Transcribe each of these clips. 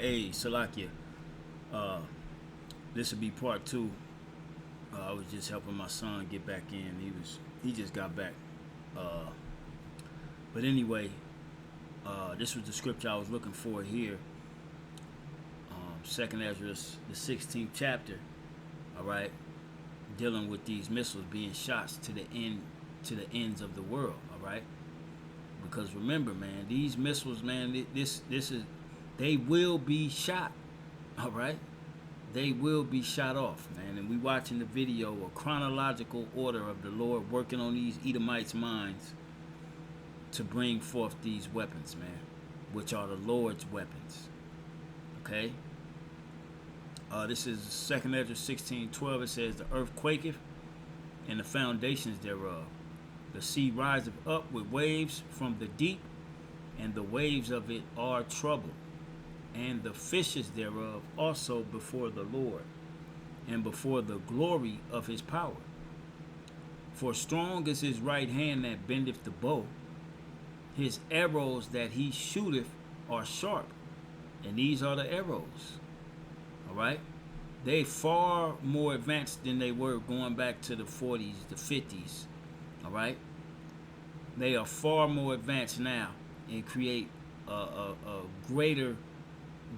Hey, Salakia, uh, this will be part two. I was just helping my son get back in. He just got back. Uh, but anyway, this was the scripture I was looking for here. Second Ezra, the 16th chapter. All right, dealing with these missiles being shots to the ends of the world. All right, because remember, man, these missiles, man, this is they will be shot. All right, they will be shot off, man. And we watching the video, a chronological order of the Lord working on these Edomites' minds to bring forth these weapons, man, which are the Lord's weapons. Okay. This is 2nd Ezra 16:12. It says, "The earth quaketh, and the foundations thereof. The sea riseth up with waves from the deep, and the waves of it are troubled. And the fishes thereof also before the Lord, and before the glory of his power. For strong is his right hand that bendeth the bow. His arrows that he shooteth are sharp." And these are the arrows. All right? They far more advanced than they were going back to the 40s, the 50s. All right? They are far more advanced now and create a greater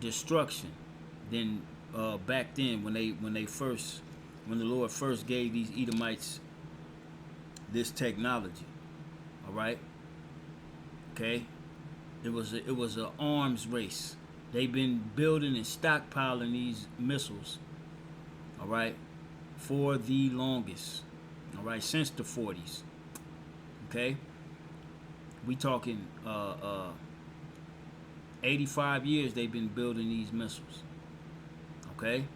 destruction than back then when the Lord first gave these Edomites this technology. All right? Okay? It was an arms race. They've been building and stockpiling these missiles, all right, for the longest, all right, since the 40s. Okay, we talking 85 years they've been building these missiles. Okay,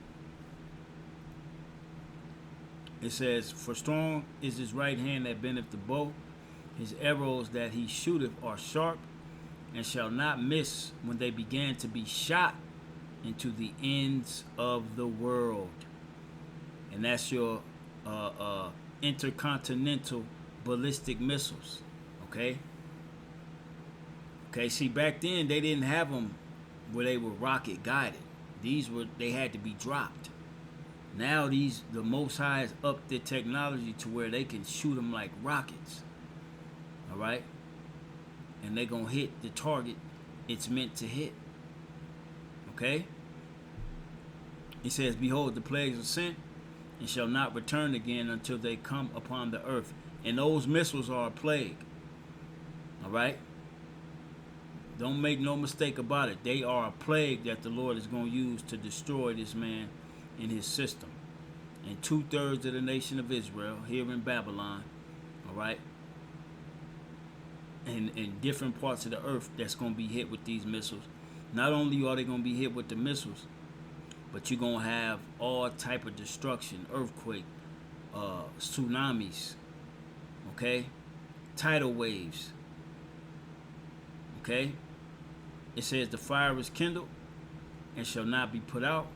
it says, "For strong is his right hand that bendeth the bow, his arrows that he shooteth are sharp, and shall not miss when they began to be shot into the ends of the world." And that's your intercontinental ballistic missiles. Okay? Okay, see, back then they didn't have them where they were rocket guided. They had to be dropped. Now the Most High has upped their technology to where they can shoot them like rockets. All right? And they're going to hit the target it's meant to hit. Okay? He says, "Behold, the plagues are sent, and shall not return again until they come upon the earth." And those missiles are a plague. All right? Don't make no mistake about it. They are a plague that the Lord is going to use to destroy this man in his system. And 2/3 of the nation of Israel here in Babylon. All right? In different parts of the earth that's going to be hit with these missiles. Not only are they going to be hit with the missiles, but you're going to have all type of destruction, earthquake, tsunamis, okay, tidal waves. Okay, it says, "The fire is kindled and shall not be put out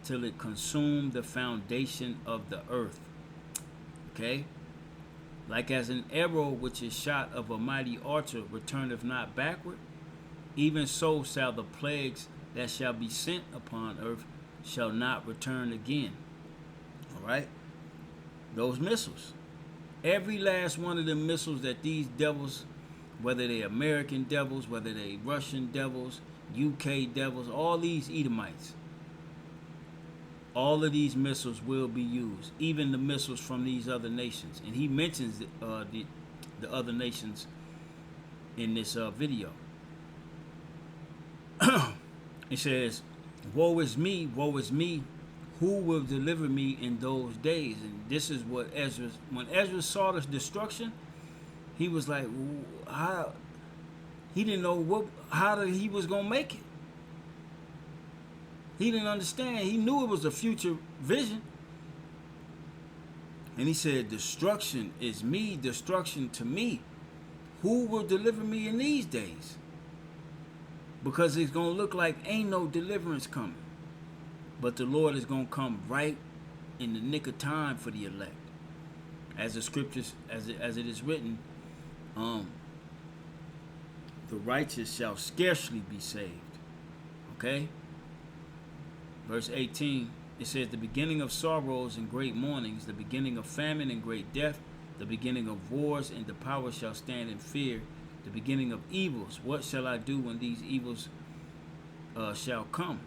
till it consume the foundation of the earth." Okay, like as an arrow which is shot of a mighty archer returneth not backward, even so shall the plagues that shall be sent upon earth shall not return again. All right? Those missiles. Every last one of the missiles that these devils, whether they American devils, whether they Russian devils, UK devils, all these Edomites, all of these missiles will be used, even the missiles from these other nations. And he mentions the other nations in this video. He says, woe is me, who will deliver me in those days?" And this is what when Ezra saw this destruction, he was like, how? He didn't know how he was going to make it. He didn't understand. He knew it was a future vision. And he said, "Destruction is me, destruction to me. Who will deliver me in these days?" Because it's going to look like ain't no deliverance coming. But the Lord is going to come right in the nick of time for the elect. As the scriptures, as it is written, the righteous shall scarcely be saved. Okay? Verse 18, it says, the beginning of sorrows and great mournings, the beginning of famine and great death, the beginning of wars, and the power shall stand in fear, the beginning of evils. What shall I do when these evils shall come?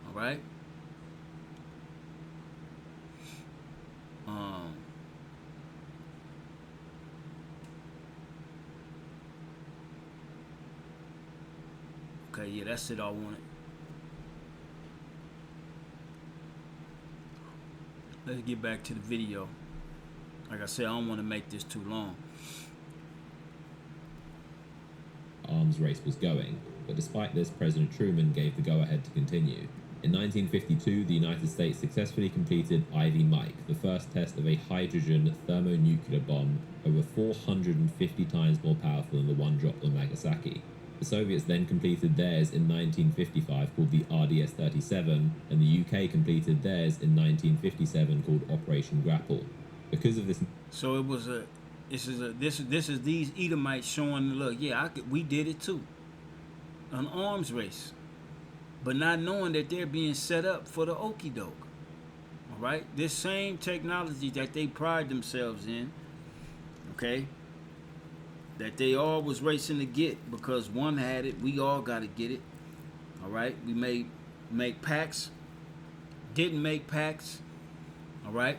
All right. Okay, yeah, that's it I wanted. Let's get back to the video. Like I said, I don't want to make this too long. Arms race was going, but despite this, President Truman gave the go-ahead to continue. In 1952, the United States successfully completed Ivy Mike, the first test of a hydrogen thermonuclear bomb over 450 times more powerful than the one dropped on Nagasaki. The Soviets then completed theirs in 1955 called the RDS-37, and the UK completed theirs in 1957 called Operation Grapple. Because of this, so it was this is these Edomites showing, look, yeah, we did it too, an arms race, but not knowing that they're being set up for the okie doke. All right, this same technology that they pride themselves in, okay, that they all was racing to get because one had it, we all got to get it. All right, we make pacts, didn't make pacts. All right,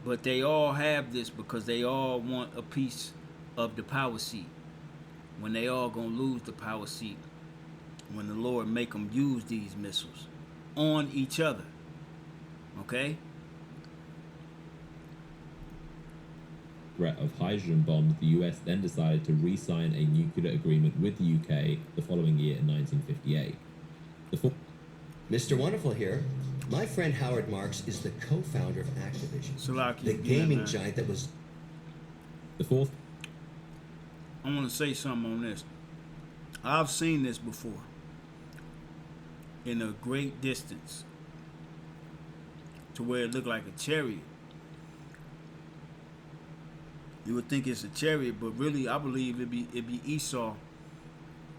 but they all have this because they all want a piece of the power seat. When they all gonna lose the power seat, when the Lord make them use these missiles on each other. Okay. threat of hydrogen bombs, the US then decided to re-sign a nuclear agreement with the UK the following year in 1958. Mr. Wonderful here. My friend Howard Marks is the co-founder of Activision, the gaming giant that was... The fourth... I want to say something on this. I've seen this before in a great distance to where it looked like a chariot. You would think it's a chariot, but really I believe it'd be Esau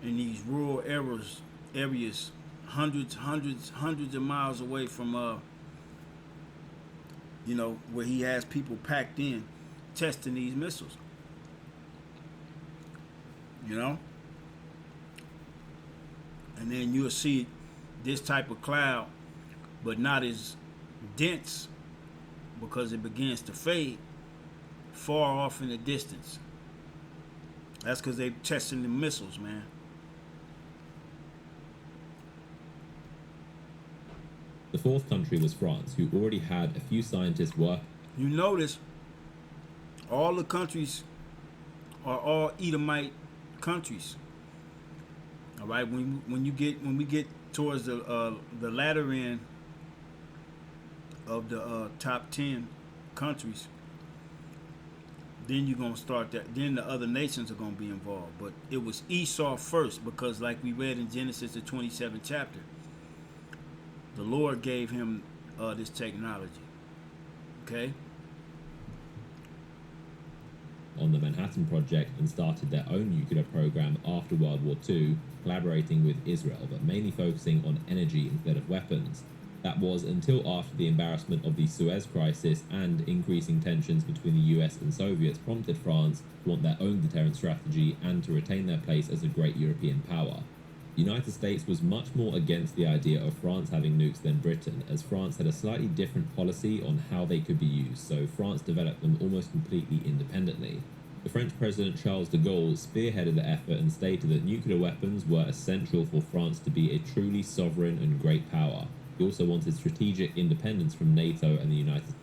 in these rural areas hundreds of miles away from where he has people packed in testing these missiles. And then you'll see this type of cloud, but not as dense because it begins to fade far off in the distance. That's because they're testing the missiles, man. The fourth country was France, who already had a few scientists work. You notice all the countries are all Edomite countries. All right, when we get towards the latter end of the top 10 countries, then you're gonna start that. Then the other nations are gonna be involved. But it was Esau first because, like we read in Genesis, the 27th chapter, the Lord gave him this technology. Okay. On the Manhattan Project and started their own nuclear program after World War II, collaborating with Israel, but mainly focusing on energy instead of weapons. That was until after the embarrassment of the Suez Crisis and increasing tensions between the US and Soviets prompted France to want their own deterrent strategy and to retain their place as a great European power. The United States was much more against the idea of France having nukes than Britain, as France had a slightly different policy on how they could be used, so France developed them almost completely independently. The French President Charles de Gaulle spearheaded the effort and stated that nuclear weapons were essential for France to be a truly sovereign and great power. He also wanted strategic independence from NATO and the United States.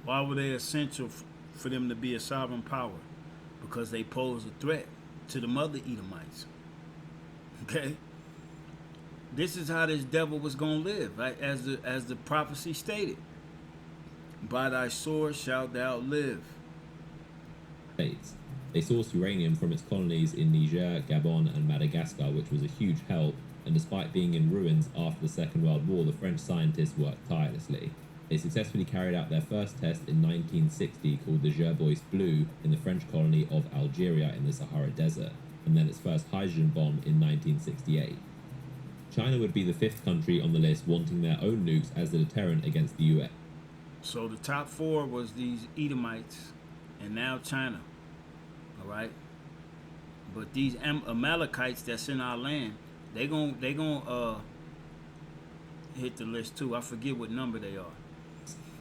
Why were they essential for them to be a sovereign power? Because they pose a threat to the mother Edomites. Okay? This is how this devil was going to live, right? As the prophecy stated. By thy sword shalt thou live. They sourced uranium from its colonies in Niger, Gabon, and Madagascar, which was a huge help, and despite being in ruins after the Second World War, the French scientists worked tirelessly. They successfully carried out their first test in 1960 called the Gerbois Blue in the French colony of Algeria in the Sahara Desert, and then its first hydrogen bomb in 1968. China would be the 5th country on the list wanting their own nukes as a deterrent against the US. So the top 4 was these Edomites, and now China. All right. But these Amalekites that's in our land, they gon' hit the list too. I forget what number they are.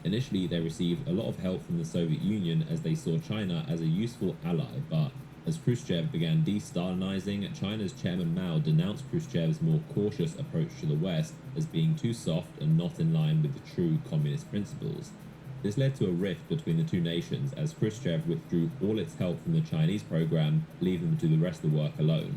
Initially, they received a lot of help from the Soviet Union as they saw China as a useful ally, but as Khrushchev began de-Stalinizing, China's chairman Mao denounced Khrushchev's more cautious approach to the West as being too soft and not in line with the true communist principles. This led to a rift between the two nations as Khrushchev withdrew all its help from the Chinese program, leaving them to the rest of the work alone.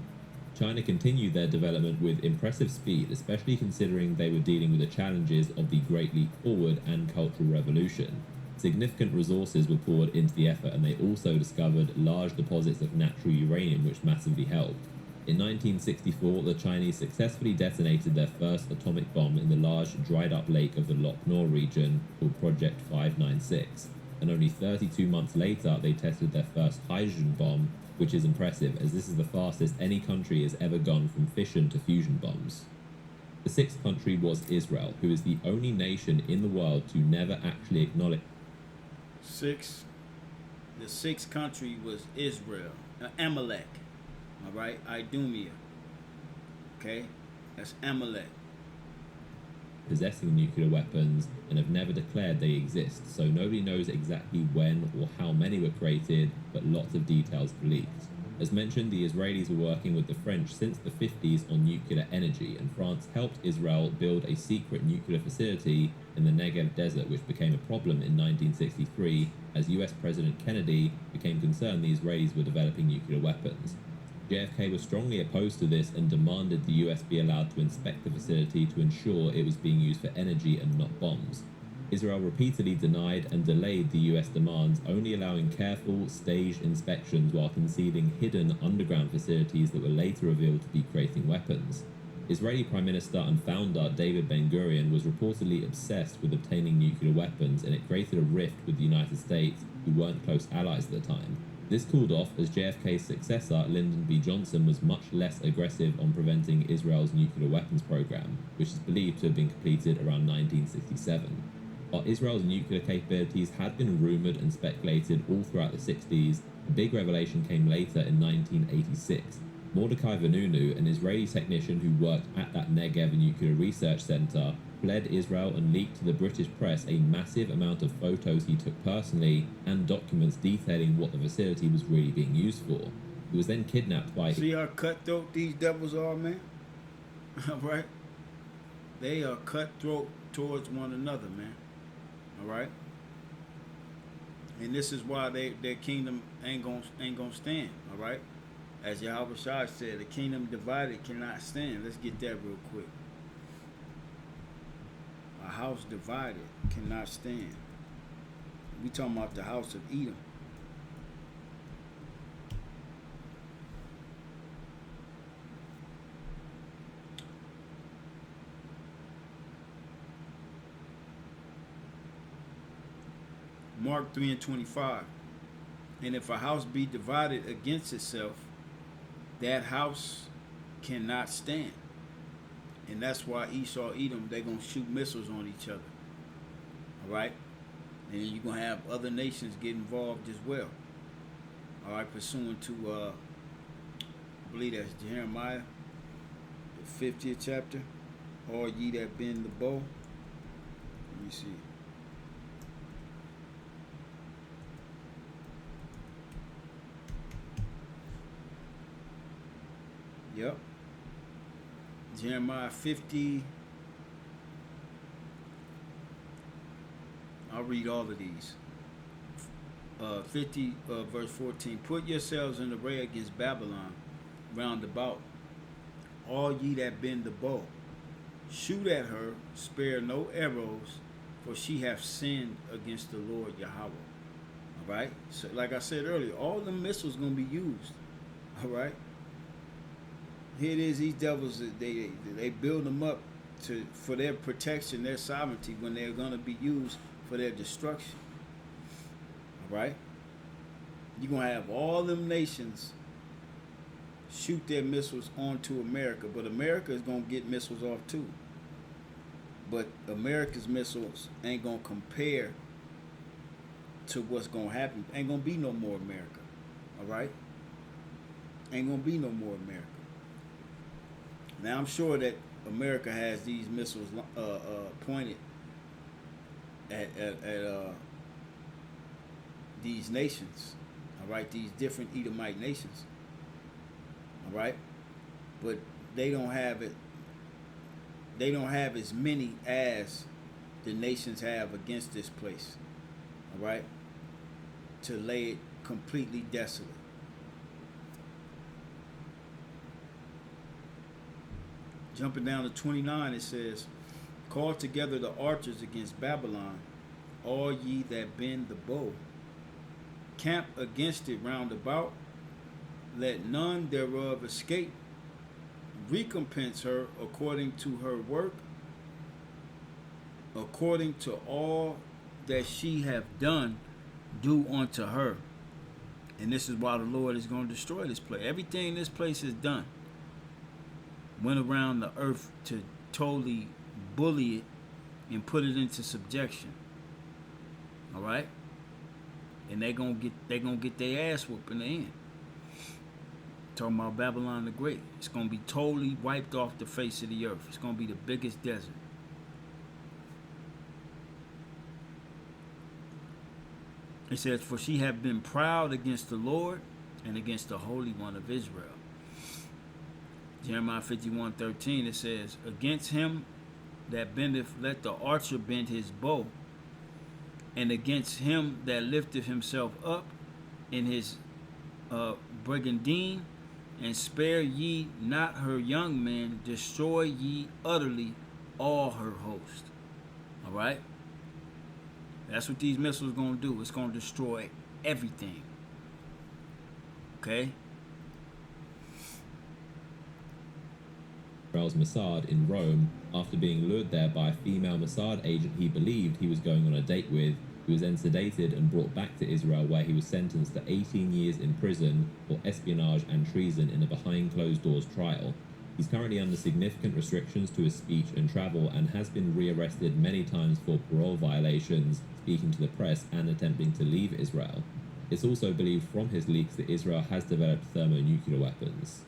China continued their development with impressive speed, especially considering they were dealing with the challenges of the Great Leap Forward and Cultural Revolution. Significant resources were poured into the effort, and they also discovered large deposits of natural uranium, which massively helped. In 1964, the Chinese successfully detonated their first atomic bomb in the large dried-up lake of the Loc Nor region called Project 596, and only 32 months later they tested their first hydrogen bomb, which is impressive as this is the fastest any country has ever gone from fission to fusion bombs. The 6th country was Israel, who is the only nation in the world to never actually acknowledge. The 6th country was Israel, Amalek. All right, Idumea. Okay, that's Amalek. Possessing nuclear weapons and have never declared they exist, so nobody knows exactly when or how many were created, but lots of details have leaked. As mentioned, the Israelis were working with the French since the 50s on nuclear energy, and France helped Israel build a secret nuclear facility in the Negev desert, which became a problem in 1963 as US President Kennedy became concerned the Israelis were developing nuclear weapons. JFK was strongly opposed to this and demanded the US be allowed to inspect the facility to ensure it was being used for energy and not bombs. Israel repeatedly denied and delayed the US demands, only allowing careful, staged inspections while conceding hidden underground facilities that were later revealed to be creating weapons. Israeli Prime Minister and founder David Ben-Gurion was reportedly obsessed with obtaining nuclear weapons, and it created a rift with the United States, who weren't close allies at the time. This cooled off as JFK's successor, Lyndon B. Johnson, was much less aggressive on preventing Israel's nuclear weapons program, which is believed to have been completed around 1967. While Israel's nuclear capabilities had been rumored and speculated all throughout the 60s, a big revelation came later in 1986. Mordecai Vanunu, an Israeli technician who worked at that Negev Nuclear Research Center, fled Israel and leaked to the British press a massive amount of photos he took personally and documents detailing what the facility was really being used for. He was then kidnapped by... See how cutthroat these devils are, man? Alright? They are cutthroat towards one another, man. Alright? And this is why their kingdom ain't gonna stand, alright? As Yahweh Shai said, the kingdom divided cannot stand. Let's get that real quick. A house divided cannot stand. We talking about the house of Edom. Mark 3:25. And if a house be divided against itself, that house cannot stand. And that's why Esau, Edom, they're going to shoot missiles on each other. All right? And you're going to have other nations get involved as well. All right, pursuant to, I believe that's Jeremiah, the 50th chapter. All ye that bend the bow. Let me see. Yep. Jeremiah 50. I'll read all of these. 50 verse 14. Put yourselves in array against Babylon round about, all ye that bend the bow. Shoot at her, spare no arrows, for she hath sinned against the Lord Yahweh. All right? So like I said earlier, all the missiles going to be used. All right? Here it is, these devils, they build them up for their protection, their sovereignty, when they're going to be used for their destruction. All right? You're going to have all them nations shoot their missiles onto America, but America is going to get missiles off too. But America's missiles ain't going to compare to what's going to happen. Ain't going to be no more America. All right? Ain't going to be no more America. Now, I'm sure that America has these missiles pointed at these nations. All right? These different Edomite nations. All right? But they don't have it. They don't have as many as the nations have against this place. All right? To lay it completely desolate. Jumping down to 29, it says, call together the archers against Babylon, all ye that bend the bow. Camp against it round about, let none thereof escape. Recompense her according to her work, according to all that she have done, do unto her. And this is why the Lord is going to destroy this place. Everything this place has done went around the earth to totally bully it and put it into subjection. All right? And they're gonna get their ass whooped in the end. Talking about Babylon the Great. It's gonna be totally wiped off the face of the earth. It's gonna be the biggest desert. It says, for she have been proud against the Lord and against the Holy One of Israel. Jeremiah 51:13, it says, against him that bendeth, let the archer bend his bow, and against him that lifteth himself up in his brigandine, and spare ye not her young men, destroy ye utterly all her host. All right? That's what these missiles are going to do. It's going to destroy everything. Okay? Israel's Mossad in Rome, after being lured there by a female Mossad agent he believed he was going on a date with. He was then sedated and brought back to Israel, where he was sentenced to 18 years in prison for espionage and treason in a behind closed doors trial. He's currently under significant restrictions to his speech and travel, and has been rearrested many times for parole violations, speaking to the press, and attempting to leave Israel. It's also believed from his leaks that Israel has developed thermonuclear weapons.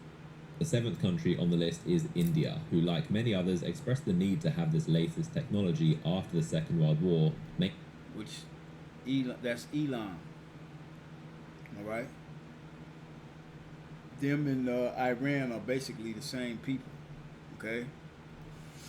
The seventh country on the list is India, who, like many others, expressed the need to have this latest technology after the Second World War. That's Elon. All right? Them and Iran are basically the same people. Okay?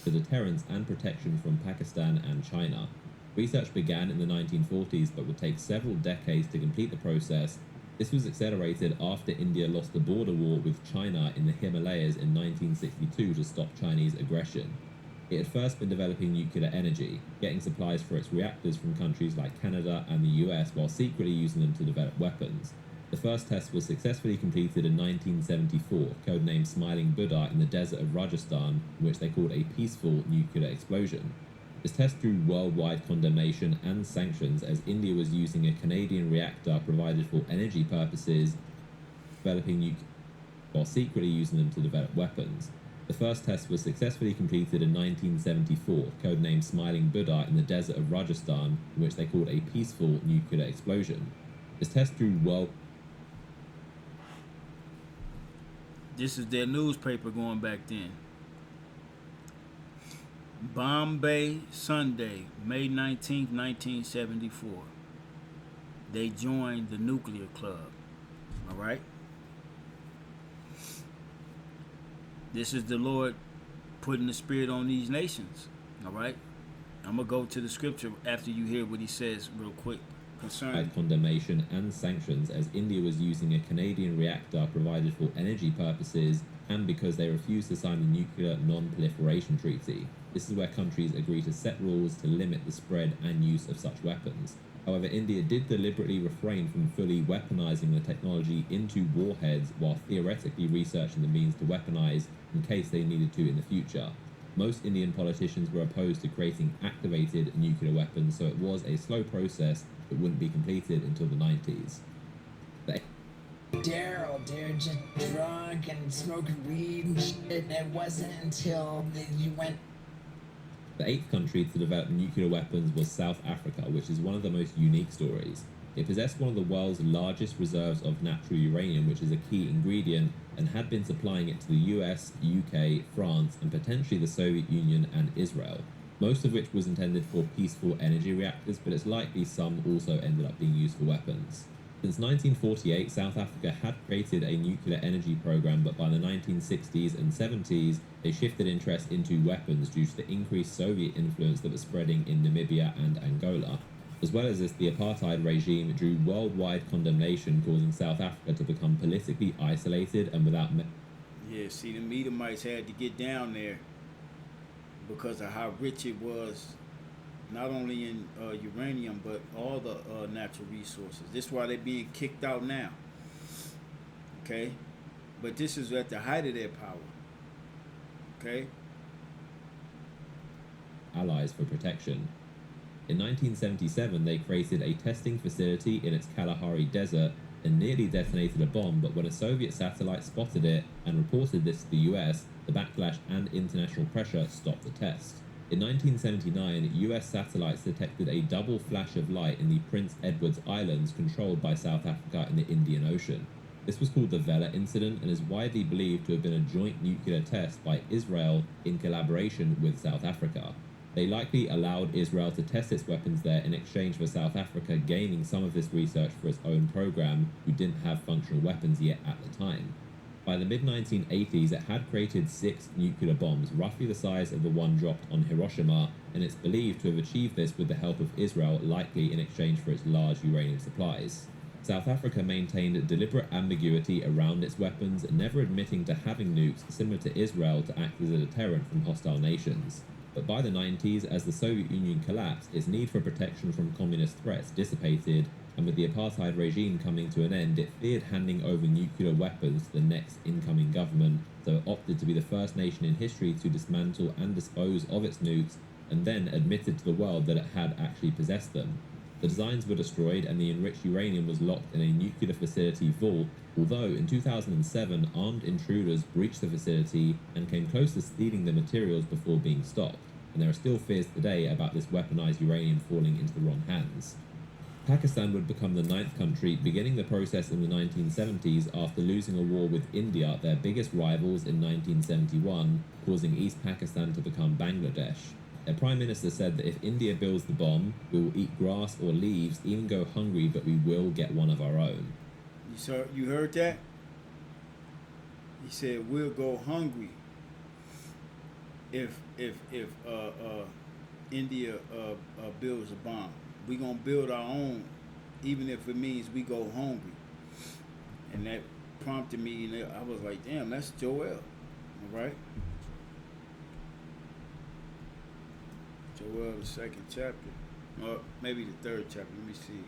The deterrence and protection from Pakistan and China. Research began in the 1940s, but would take several decades to complete the process. This was accelerated after India lost the border war with China in the Himalayas in 1962 to stop Chinese aggression. It had first been developing nuclear energy, getting supplies for its reactors from countries like Canada and the US, while secretly using them to develop weapons. The first test was successfully completed in 1974, codenamed Smiling Buddha, in the desert of Rajasthan, in which they called a peaceful nuclear explosion. This test drew worldwide condemnation and sanctions, as India was using a Canadian reactor provided for energy purposes, developing nuclear while secretly using them to develop weapons. The first test was successfully completed in 1974, codenamed Smiling Buddha, in the desert of Rajasthan, in which they called a peaceful nuclear explosion. This test drew This is their newspaper going back then. Bombay Sunday, May 19th, 1974. They joined the nuclear club. All right? This is the Lord putting the spirit on these nations. All right? I'm going to go to the scripture after you hear what he says real quick concerning condemnation and sanctions, as India was using a Canadian reactor provided for energy purposes, and because they refused to sign the Nuclear Non-Proliferation Treaty. This is where countries agree to set rules to limit the spread and use of such weapons. However, India did deliberately refrain from fully weaponizing the technology into warheads, while theoretically researching the means to weaponize in case they needed to in the future. Most Indian politicians were opposed to creating activated nuclear weapons, so it was a slow process that wouldn't be completed until the 90s. Daryl, dude, just drunk and smoking weed and shit. It wasn't until you went. The eighth country to develop nuclear weapons was South Africa, which is one of the most unique stories. It possessed one of the world's largest reserves of natural uranium, which is a key ingredient, and had been supplying it to the US, UK, France, and potentially the Soviet Union and Israel, most of which was intended for peaceful energy reactors, but it's likely some also ended up being used for weapons. Since 1948, South Africa had created a nuclear energy program, but by the 1960s and 70s, they shifted interest into weapons due to the increased Soviet influence that was spreading in Namibia and Angola. As well as this, the apartheid regime drew worldwide condemnation, causing South Africa to become politically isolated and without... Yeah, see, the Edomites had to get down there because of how rich it was, not only in uranium, but all the natural resources. This is why they're being kicked out now. Okay? But this is at the height of their power. Okay? Allies for protection. In 1977, they created a testing facility in its Kalahari desert and nearly detonated a bomb, but when a Soviet satellite spotted it and reported this to the US, the backlash and international pressure stopped the test. In 1979, US satellites detected a double flash of light in the Prince Edward Islands controlled by South Africa in the Indian Ocean. This was called the Vela Incident and is widely believed to have been a joint nuclear test by Israel in collaboration with South Africa. They likely allowed Israel to test its weapons there in exchange for South Africa gaining some of this research for its own program, who didn't have functional weapons yet at the time. By the mid-1980s, it had created 6 nuclear bombs, roughly the size of the one dropped on Hiroshima, and it's believed to have achieved this with the help of Israel, likely in exchange for its large uranium supplies. South Africa maintained deliberate ambiguity around its weapons, never admitting to having nukes, similar to Israel, to act as a deterrent from hostile nations. But by the 90s, as the Soviet Union collapsed, its need for protection from communist threats dissipated, and with the apartheid regime coming to an end, it feared handing over nuclear weapons to the next incoming government, so it opted to be the first nation in history to dismantle and dispose of its nukes, and then admitted to the world that it had actually possessed them. The designs were destroyed and the enriched uranium was locked in a nuclear facility vault, although in 2007 armed intruders breached the facility and came close to stealing the materials before being stopped, and there are still fears today about this weaponized uranium falling into the wrong hands. Pakistan would become the 9th country, beginning the process in the 1970s after losing a war with India, their biggest rivals, in 1971, causing East Pakistan to become Bangladesh. Their prime minister said that if India builds the bomb, we will eat grass or leaves, even go hungry, but we will get one of our own. You heard that? He said we'll go hungry if India builds a bomb. We gonna build our own, even if it means we go hungry. And that prompted me, and I was like, damn, that's Joel, all right? Joel, the 2nd chapter, or maybe the 3rd chapter. Let me see.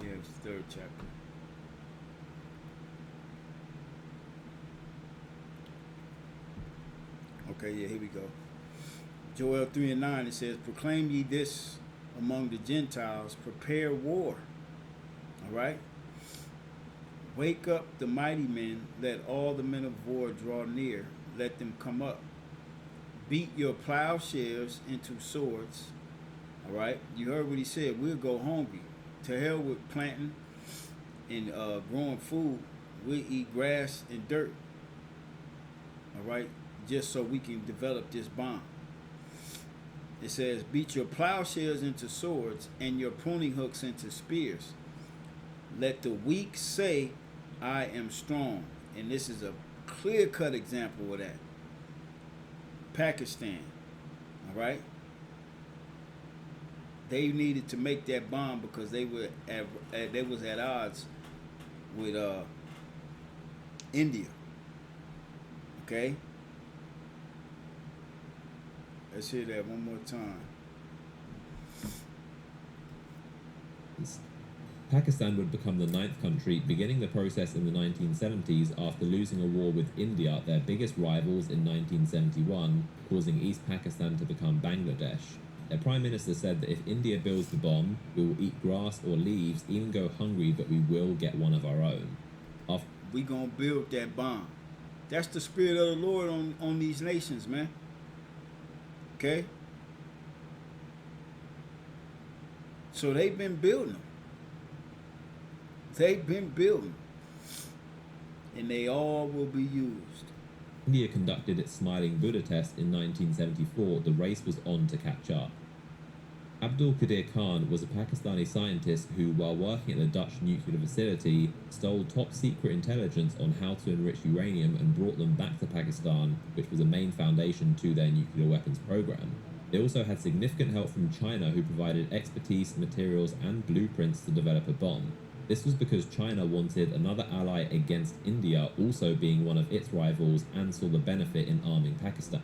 Yeah, it's the 3rd chapter. Okay, yeah, here we go. Joel 3:9, it says, proclaim ye this among the Gentiles, prepare war. All right? Wake up the mighty men, let all the men of war draw near, let them come up. Beat your plowshares into swords. All right? You heard what he said, we'll go hungry. To hell with planting and growing food. We'll eat grass and dirt. All right? Just so we can develop this bomb. It says, beat your plowshares into swords and your pruning hooks into spears. Let the weak say, I am strong. And this is a clear-cut example of that. Pakistan. All right? They needed to make that bomb because they was at odds with India. Okay? Let's hear that one more time. Pakistan would become the 9th country, beginning the process in the 1970s after losing a war with India, their biggest rivals, in 1971, causing East Pakistan to become Bangladesh. Their prime minister said that if India builds the bomb, we will eat grass or leaves, even go hungry, but we will get one of our own. We gonna build that bomb. That's the spirit of the Lord on these nations, man. Okay? So they've been building them. They've been building. And they all will be used. India conducted its Smiling Buddha test in 1974. The race was on to catch up. Abdul Qadir Khan was a Pakistani scientist who, while working at the Dutch nuclear facility, stole top-secret intelligence on how to enrich uranium and brought them back to Pakistan, which was a main foundation to their nuclear weapons program. They also had significant help from China, who provided expertise, materials, and blueprints to develop a bomb. This was because China wanted another ally against India, also being one of its rivals, and saw the benefit in arming Pakistan.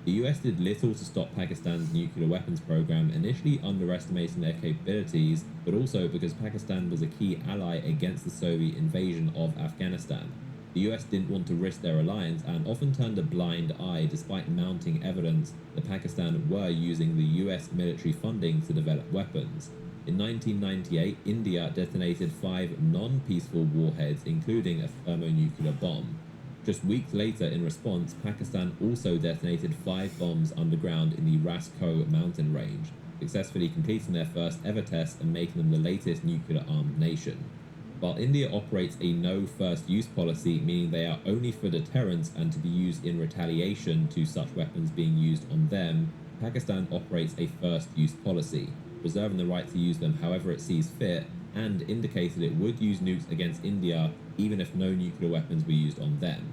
The US did little to stop Pakistan's nuclear weapons program, initially underestimating their capabilities, but also because Pakistan was a key ally against the Soviet invasion of Afghanistan. The US didn't want to risk their alliance and often turned a blind eye despite mounting evidence that Pakistan were using the US military funding to develop weapons. In 1998, India detonated 5 non-peaceful warheads, including a thermonuclear bomb. Just weeks later, in response, Pakistan also detonated 5 bombs underground in the Raskot mountain range, successfully completing their first ever test and making them the latest nuclear-armed nation. While India operates a no first use policy, meaning they are only for deterrence and to be used in retaliation to such weapons being used on them, Pakistan operates a first use policy, reserving the right to use them however it sees fit, and indicated it would use nukes against India even if no nuclear weapons were used on them.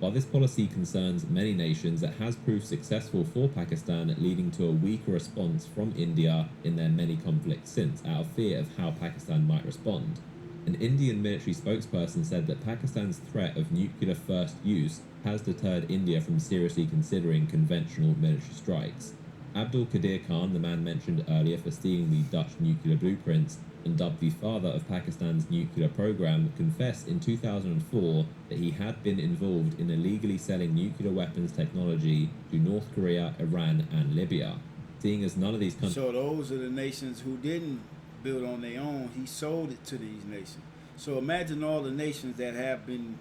While this policy concerns many nations, it has proved successful for Pakistan, leading to a weaker response from India in their many conflicts since, out of fear of how Pakistan might respond. An Indian military spokesperson said that Pakistan's threat of nuclear first use has deterred India from seriously considering conventional military strikes. Abdul Qadir Khan, the man mentioned earlier for stealing the Dutch nuclear blueprints and dubbed the father of Pakistan's nuclear program, confessed in 2004 that he had been involved in illegally selling nuclear weapons technology to North Korea, Iran, and Libya. Seeing as none of these countries... So those are the nations who didn't build on their own. He sold it to these nations. So imagine all the nations that have been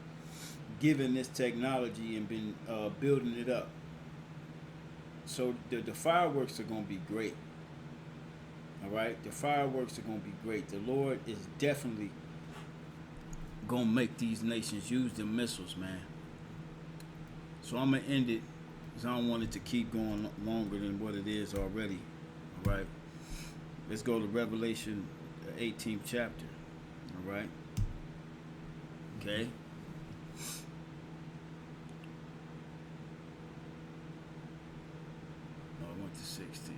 given this technology and been building it up. So the fireworks are going to be great. All right? The fireworks are going to be great. The Lord is definitely going to make these nations use the missiles, man. So I'm going to end it because I don't want it to keep going longer than what it is already. All right? Let's go to Revelation, the 18th chapter. All right? Okay? I went to 16.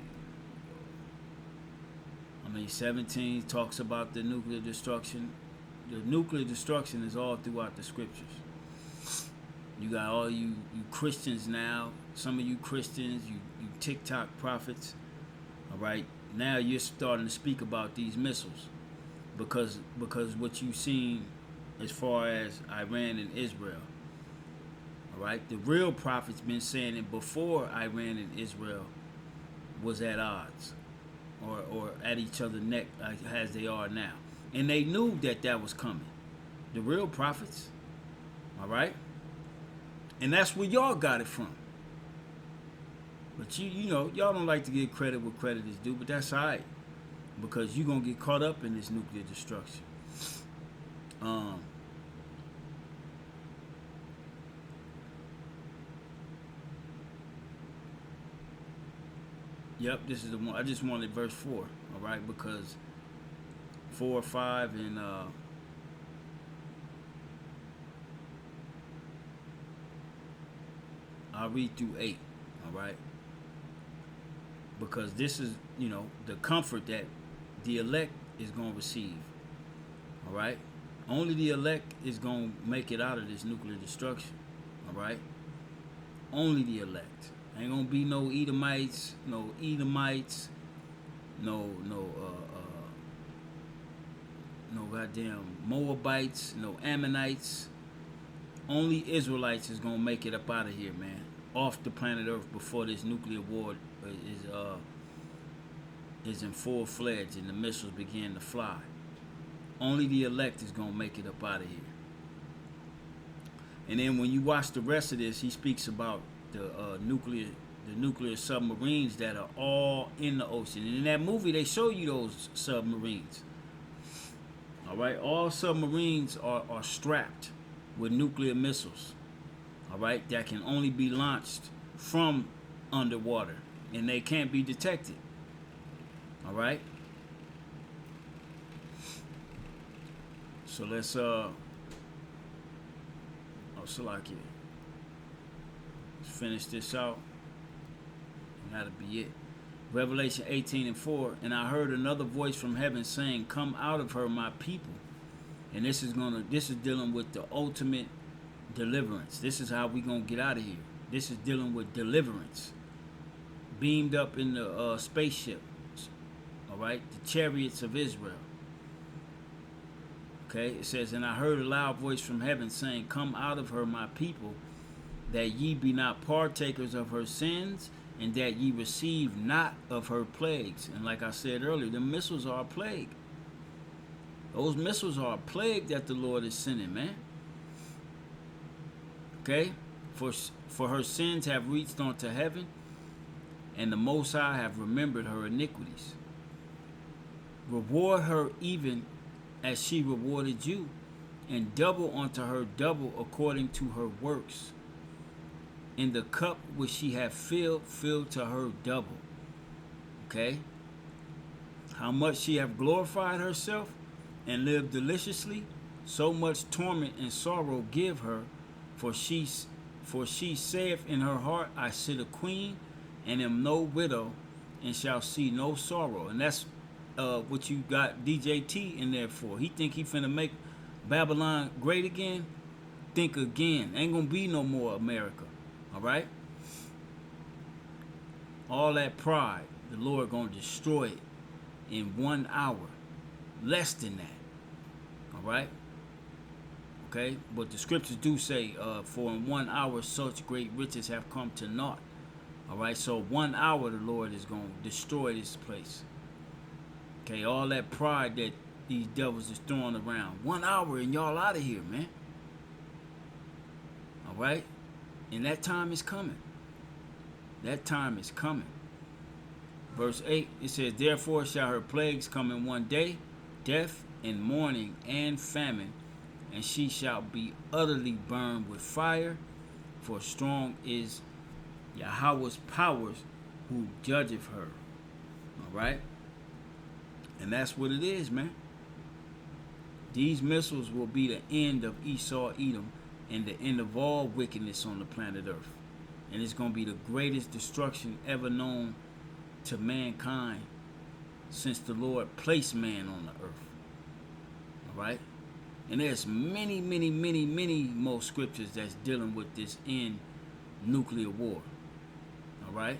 17 talks about the nuclear destruction. The nuclear destruction is all throughout the scriptures. You got all you Christians now, some of you Christians, you TikTok prophets, all right? Now you're starting to speak about these missiles because what you've seen as far as Iran and Israel, all right? The real prophets been saying it before Iran and Israel was at odds. Or at each other's neck as they are now. And they knew that was coming. The real prophets. All right? And that's where y'all got it from. But you know, y'all don't like to give credit where credit is due, but that's all right. Because you're going to get caught up in this nuclear destruction. Yep, this is the one. I just wanted verse 4, all right? Because 4, 5, and I'll read through 8, all right? Because this is, you know, the comfort that the elect is going to receive, all right? Only the elect is going to make it out of this nuclear destruction. All right? Only the elect. Ain't going to be no Edomites, no goddamn Moabites, no Ammonites. Only Israelites is going to make it up out of here, man. Off the planet Earth before this nuclear war is in full fledged and the missiles begin to fly. Only the elect is going to make it up out of here. And then when you watch the rest of this, he speaks about the nuclear submarines that are all in the ocean. And in that movie, they show you those submarines. All right, all submarines are strapped with nuclear missiles. All right, that can only be launched from underwater, and they can't be detected. All right. So let's Salakia. Let's finish this out. And that'll be it. Revelation 18:4. And I heard another voice from heaven saying, "Come out of her, my people." And this is dealing with the ultimate deliverance. This is how we gonna get out of here. This is dealing with deliverance. Beamed up in the spaceship. All right, the chariots of Israel. Okay, it says, and I heard a loud voice from heaven saying, "Come out of her, my people, that ye be not partakers of her sins, and that ye receive not of her plagues." And like I said earlier, the missiles are a plague. Those missiles are a plague that the Lord is sending, man. Okay, for her sins have reached unto heaven, and the Most High have remembered her iniquities. Reward her even as she rewarded you, and double unto her double according to her works. In the cup which she hath filled, fill to her double. Okay? How much she hath glorified herself and lived deliciously, so much torment and sorrow give her, for she saith in her heart, I sit a queen, and am no widow, and shall see no sorrow. And that's what you got DJT in there for. He think he finna make Babylon great again. Think again. Ain't gonna be no more America. All right. All that pride, the Lord gonna destroy it in 1 hour, less than that. All right. Okay. But the scriptures do say, for in 1 hour such great riches have come to naught. All right. So 1 hour the Lord is gonna destroy this place. Okay, all that pride that these devils is throwing around. 1 hour and y'all out of here, man. All right? And that time is coming. That time is coming. Verse 8, it says, therefore shall her plagues come in 1 day, death and mourning and famine, and she shall be utterly burned with fire, for strong is Yahweh's powers who judgeth her. All right? And that's what it is, man. These missiles will be the end of Esau, Edom, and the end of all wickedness on the planet Earth. And it's going to be the greatest destruction ever known to mankind since the Lord placed man on the earth. All right? And there's many more scriptures that's dealing with this end nuclear war. All right?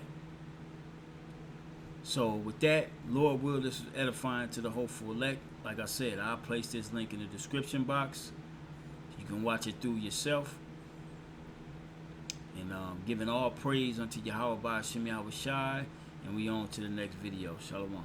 So with that, Lord will, this is edifying to the hopeful elect. Like I said, I'll place this link in the description box. You can watch it through yourself. And giving all praise unto Yahweh by Hashem Yahweh Shai. And we on to the next video. Shalom.